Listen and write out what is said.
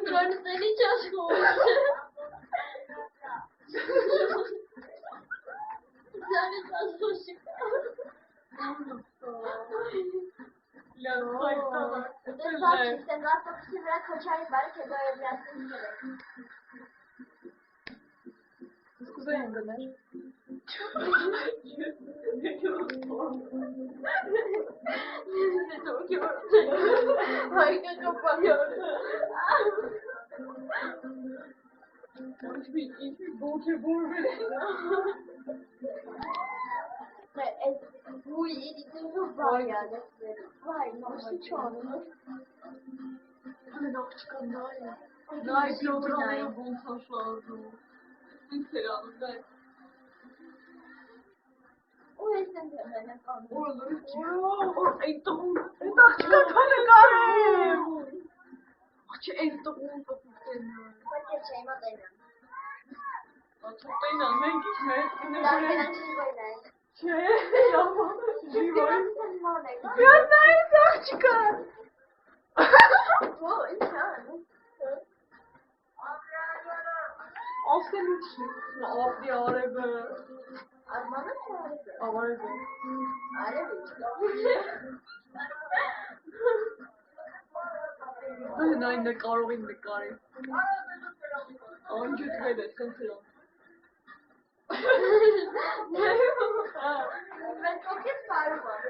Ջանսելի չաշխոց։ Ձանի չաշխոց չկա։ Լավ, հայտավա։ Ստենդափ-ֆոքսի վրա քոչարի բարիք հետո և լասին կրեք։ Կուզե եմ գներ։ Հայկը կպահյար։ Ինչի բոք է բորվել է։ Ուй, իդիցու բայան է։ Վայ, Աշտի չանում է։ Հլեն աղջկան նայ։ Նայ պյոտրաները ոնց են շարժում։ Ինձ էր անում, նայ։ Ու ես եմ դեմեն եմ անում։ Այն տղուն, այդ աղջկան քան է կարեմ։ Աղջի այն տղուն տղուտեն է։ Բայց ես չէ, իմա տենան։ Ատուտեն է, մենք ինչ մեծ Դարգենան չիվոյն է։ Չէ, լավա, ժիվոյ։ Ման է, Միան նայ այս աղջկան։ Ո, ինչ ան։ Ասելու չի, ապի արևը։ Արմանը չէ արևը։ Արևը։ Արևը չկա։ Հլն այն նկարողին նկարի։ Անջուտվել է, սենց էր անում։ Մենք ոգես պարում ան։